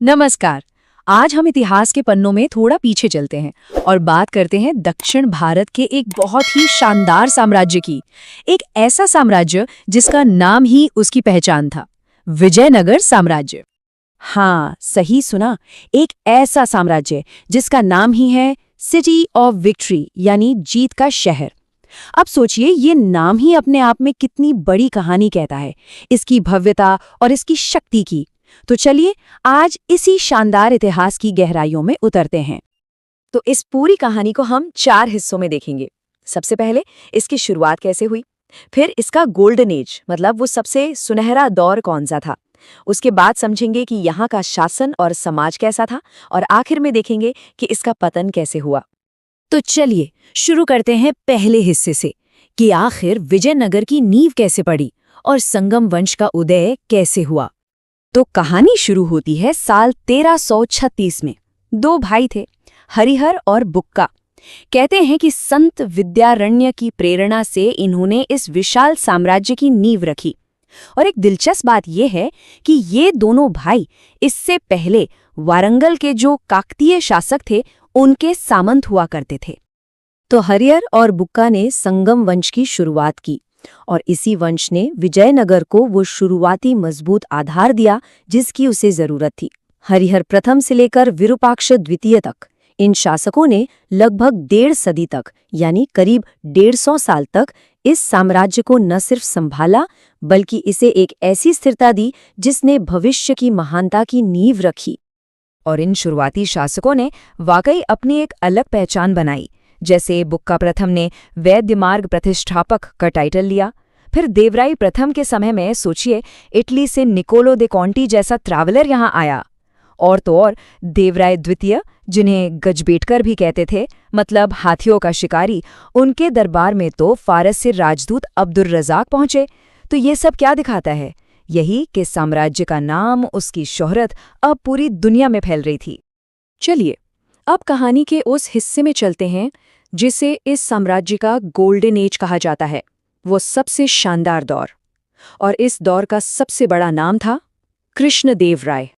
नमस्कार। आज हम इतिहास के पन्नों में थोड़ा पीछे चलते हैं और बात करते हैं दक्षिण भारत के एक बहुत ही शानदार साम्राज्य की। एक ऐसा साम्राज्य जिसका नाम ही उसकी पहचान था, विजयनगर साम्राज्य। हाँ, सही सुना। एक ऐसा साम्राज्य जिसका नाम ही है सिटी ऑफ विक्ट्री, यानी जीत का शहर। अब सोचिए, ये नाम ही अपने आप में कितनी बड़ी कहानी कहता है, इसकी भव्यता और इसकी शक्ति की। तो चलिए आज इसी शानदार इतिहास की गहराइयों में उतरते हैं। तो इस पूरी कहानी को हम 4 हिस्सों में देखेंगे। सबसे पहले इसकी शुरुआत कैसे हुई, फिर इसका गोल्डन एज मतलब वो सबसे सुनहरा दौर कौन सा था, उसके बाद समझेंगे कि यहाँ का शासन और समाज कैसा था, और आखिर में देखेंगे कि इसका पतन कैसे हुआ। तो चलिए शुरू करते हैं पहले हिस्से से कि आखिर विजयनगर की नींव कैसे पड़ी और संगम वंश का उदय कैसे हुआ। तो कहानी शुरू होती है साल 1336 में। 2 भाई थे, हरिहर और बुक्का। कहते हैं कि संत विद्यारण्य की प्रेरणा से इन्होंने इस विशाल साम्राज्य की नींव रखी। और एक दिलचस्प बात यह है कि ये दोनों भाई इससे पहले वारंगल के जो काकतीय शासक थे उनके सामंत हुआ करते थे। तो हरिहर और बुक्का ने संगम वंश की शुरुआत की और इसी वंश ने विजयनगर को वो शुरुआती मजबूत आधार दिया जिसकी उसे जरूरत थी। हरिहर प्रथम से लेकर विरूपाक्ष द्वितीय तक इन शासकों ने लगभग 1.5 सदी तक, यानी करीब 150 साल तक इस साम्राज्य को न सिर्फ संभाला बल्कि इसे एक ऐसी स्थिरता दी जिसने भविष्य की महानता की नींव रखी। और इन शुरुआती शासकों ने वाकई अपनी एक अलग पहचान बनाई। जैसे बुक्का प्रथम ने वैद्य मार्ग प्रतिष्ठापक का टाइटल लिया। फिर देवराय प्रथम के समय में सोचिए, इटली से निकोलो दे कॉन्टी जैसा ट्रैवलर यहाँ आया। और तो और देवराय द्वितीय, जिन्हें गजबेटकर भी कहते थे, मतलब हाथियों का शिकारी, उनके दरबार में तो फारस से राजदूत अब्दुल रज़ाक पहुंचे। तो ये सब क्या दिखाता है? यही कि साम्राज्य का नाम, उसकी शोहरत अब पूरी दुनिया में फैल रही थी। चलिए अब कहानी के उस हिस्से में चलते हैं जिसे इस साम्राज्य का गोल्डन एज कहा जाता है, वो सबसे शानदार दौर। और इस दौर का सबसे बड़ा नाम था कृष्णदेव राय।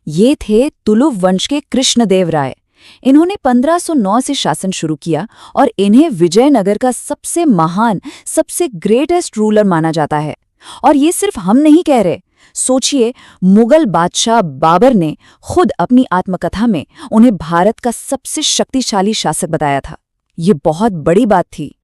ये थे तुलुव वंश के कृष्णदेव राय। इन्होंने 1509 से शासन शुरू किया और इन्हें विजयनगर का सबसे महान, सबसे ग्रेटेस्ट रूलर माना जाता है। और ये सिर्फ हम नहीं कह रहे। सोचिए, मुगल बादशाह बाबर ने खुद अपनी आत्मकथा में उन्हें भारत का सबसे शक्तिशाली शासक बताया था। ये बहुत बड़ी बात थी।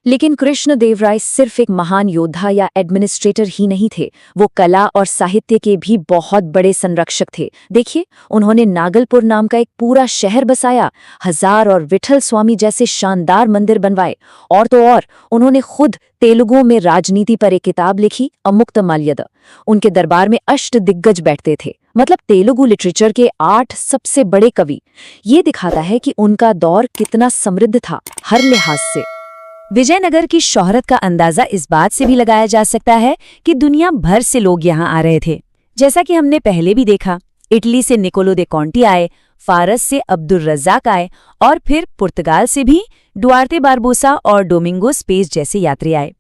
लेकिन कृष्णदेव राय सिर्फ एक महान योद्धा या एडमिनिस्ट्रेटर ही नहीं थे, वो कला और साहित्य के भी बहुत बड़े संरक्षक थे। देखिए, उन्होंने नागलपुर नाम का एक पूरा शहर बसाया, हजार और विठल स्वामी जैसे शानदार मंदिर बनवाए, और तो और उन्होंने खुद तेलुगु में राजनीति पर एक किताब लिखी, अमुक्तमाल्यद। उनके दरबार में अष्टदिग्गज बैठते थे, मतलब तेलुगु लिटरेचर के 8 सबसे बड़े कवि। ये दिखाता है कि उनका दौर कितना समृद्ध था हर लिहाज से। विजयनगर की शोहरत का अंदाजा इस बात से भी लगाया जा सकता है कि दुनिया भर से लोग यहाँ आ रहे थे। जैसा कि हमने पहले भी देखा, इटली से निकोलो दे कॉन्टी आए, फारस से अब्दुल रज़ाक आए और फिर पुर्तगाल से भी डुआर्ते बारबोसा और डोमिंगो स्पेस जैसे यात्री आए।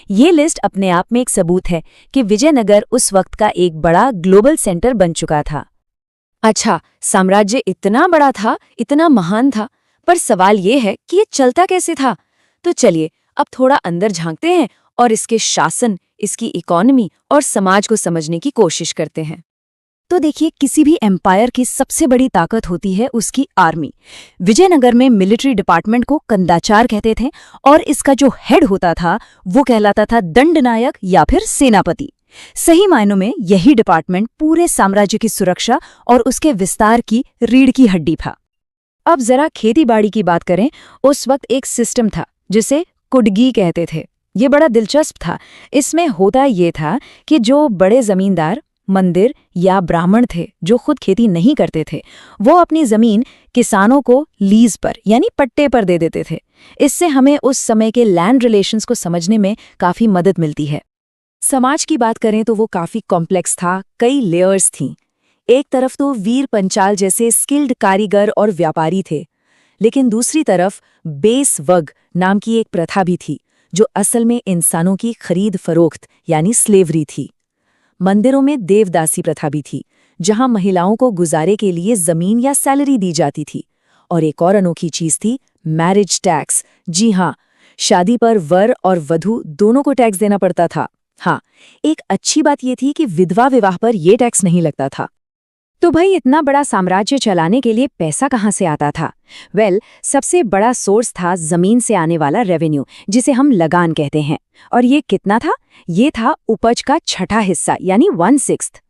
ये लिस्ट अपने आप में एक सबूत है कि विजयनगर उस वक्त का एक बड़ा ग्लोबल सेंटर बन चुका था। अच्छा, साम्राज्य इतना बड़ा था, इतना महान था, पर सवाल ये है कि ये चलता कैसे था। तो चलिए अब थोड़ा अंदर झांकते हैं और इसके शासन, इसकी इकोनॉमी और समाज को समझने की कोशिश करते हैं। तो देखिए, किसी भी एम्पायर की सबसे बड़ी ताकत होती है उसकी आर्मी। विजयनगर में मिलिट्री डिपार्टमेंट को कंदाचार कहते थे और इसका जो हेड होता था वो कहलाता था दंडनायक या फिर सेनापति। सही मायनों में यही डिपार्टमेंट पूरे साम्राज्य की सुरक्षा और उसके विस्तार की रीढ़ की हड्डी था। अब जरा खेतीबाड़ी की बात करें। उस वक्त एक सिस्टम था जिसे कुडगी कहते थे। ये बड़ा दिलचस्प था। इसमें होता ये था कि जो बड़े जमींदार, मंदिर या ब्राह्मण थे जो खुद खेती नहीं करते थे, वो अपनी जमीन किसानों को लीज पर यानी पट्टे पर दे देते थे। इससे हमें उस समय के लैंड रिलेशंस को समझने में काफी मदद मिलती है। समाज की बात करें तो वो काफी कॉम्प्लेक्स था, कई लेयर्स थीं। एक तरफ तो वीर पंचाल जैसे स्किल्ड कारीगर और व्यापारी थे, लेकिन दूसरी तरफ बेस वग नाम की एक प्रथा भी थी जो असल में इंसानों की खरीद फरोख्त यानी स्लेवरी थी। मंदिरों में देवदासी प्रथा भी थी, जहां महिलाओं को गुजारे के लिए जमीन या सैलरी दी जाती थी। और एक और अनोखी चीज थी मैरिज टैक्स। जी हाँ, शादी पर वर और वधू दोनों को टैक्स देना पड़ता था। हाँ, एक अच्छी बात यह थी कि विधवा विवाह पर यह टैक्स नहीं लगता था। तो भाई इतना बड़ा साम्राज्य चलाने के लिए पैसा कहाँ से आता था? सबसे बड़ा सोर्स था जमीन से आने वाला रेवेन्यू, जिसे हम लगान कहते हैं। और ये कितना था? ये था उपज का छठा हिस्सा, यानी 1/6।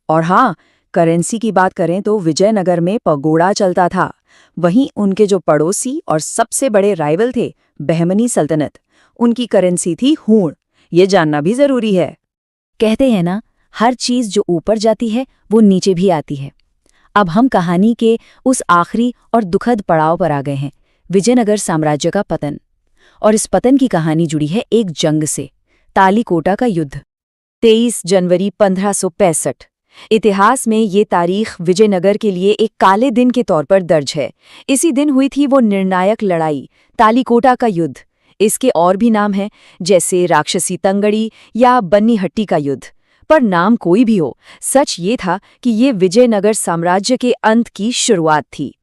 और हाँ, करेंसी की बात करें तो विजयनगर में पगोड़ा चलता था। वहीं उनके जो पड़ोसी और सबसे बड़े राइवल थे, बहमनी सल्तनत, उनकी करेंसी थी हूण। ये जानना भी जरूरी है। कहते हैं ना, हर चीज जो ऊपर जाती है वो नीचे भी आती है। अब हम कहानी के उस आखिरी और दुखद पड़ाव पर आ गए हैं, विजयनगर साम्राज्य का पतन। और इस पतन की कहानी जुड़ी है एक जंग से, तालीकोटा का युद्ध, 23 जनवरी 1565। इतिहास में ये तारीख विजयनगर के लिए एक काले दिन के तौर पर दर्ज है। इसी दिन हुई थी वो निर्णायक लड़ाई, तालीकोटा का युद्ध। इसके और भी नाम हैं, जैसे राक्षसी तंगड़ी या बन्नीहट्टी का युद्ध। पर नाम कोई भी हो, सच ये था कि ये विजयनगर साम्राज्य के अंत की शुरुआत थी।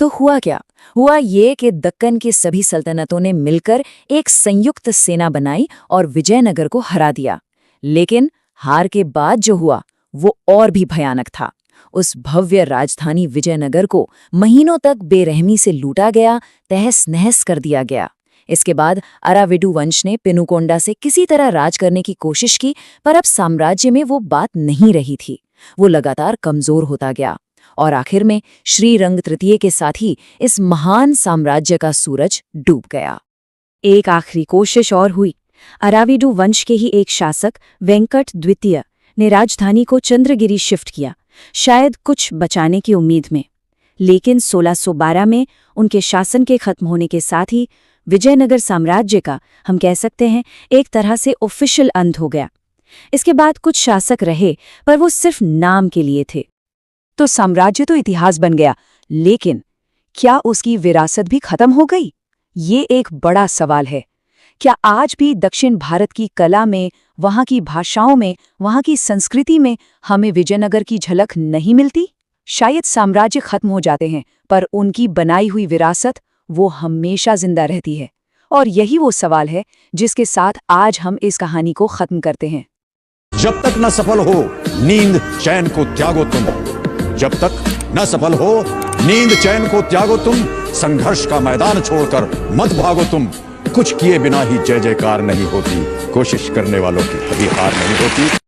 तो हुआ क्या? हुआ ये कि दक्कन की सभी सल्तनतों ने मिलकर एक संयुक्त सेना बनाई और विजयनगर को हरा दिया। लेकिन हार के बाद जो हुआ वो और भी भयानक था। उस भव्य राजधानी विजयनगर को महीनों तक बेरहमी से लूटा गया, तहस नहस कर दिया गया। इसके बाद अराविडु वंश ने पेनुकोंडा से किसी तरह राज करने की कोशिश की, पर अब साम्राज्य में वो बात नहीं रही थी। वो लगातार कमजोर होता गया और आखिर में श्रीरंग तृतीय के साथ ही इस महान साम्राज्य का सूरज डूब गया। एक आखिरी कोशिश और हुई। अराविडु वंश के ही एक शासक वेंकट द्वितीय ने राजधानी को चंद्रगिरी शिफ्ट किया, शायद कुछ बचाने की उम्मीद में। लेकिन 1612 में उनके शासन के खत्म होने के साथ ही विजयनगर साम्राज्य का, हम कह सकते हैं, एक तरह से ऑफिशियल अंत हो गया। इसके बाद कुछ शासक रहे, पर वो सिर्फ नाम के लिए थे। तो साम्राज्य तो इतिहास बन गया, लेकिन क्या उसकी विरासत भी खत्म हो गई? ये एक बड़ा सवाल है। क्या आज भी दक्षिण भारत की कला में, वहाँ की भाषाओं में, वहाँ की संस्कृति में हमें विजयनगर की झलक नहीं मिलती? शायद साम्राज्य खत्म हो जाते हैं, पर उनकी बनाई हुई विरासत वो हमेशा जिंदा रहती है। और यही वो सवाल है जिसके साथ आज हम इस कहानी को खत्म करते हैं। जब तक न सफल हो नींद चैन को त्यागो तुम। जब तक न सफल हो नींद चैन को त्यागो तुम। संघर्ष का मैदान छोड़कर मत भागो तुम। कुछ किए बिना ही जय जयकार नहीं होती। कोशिश करने वालों की कभी हार नहीं होती।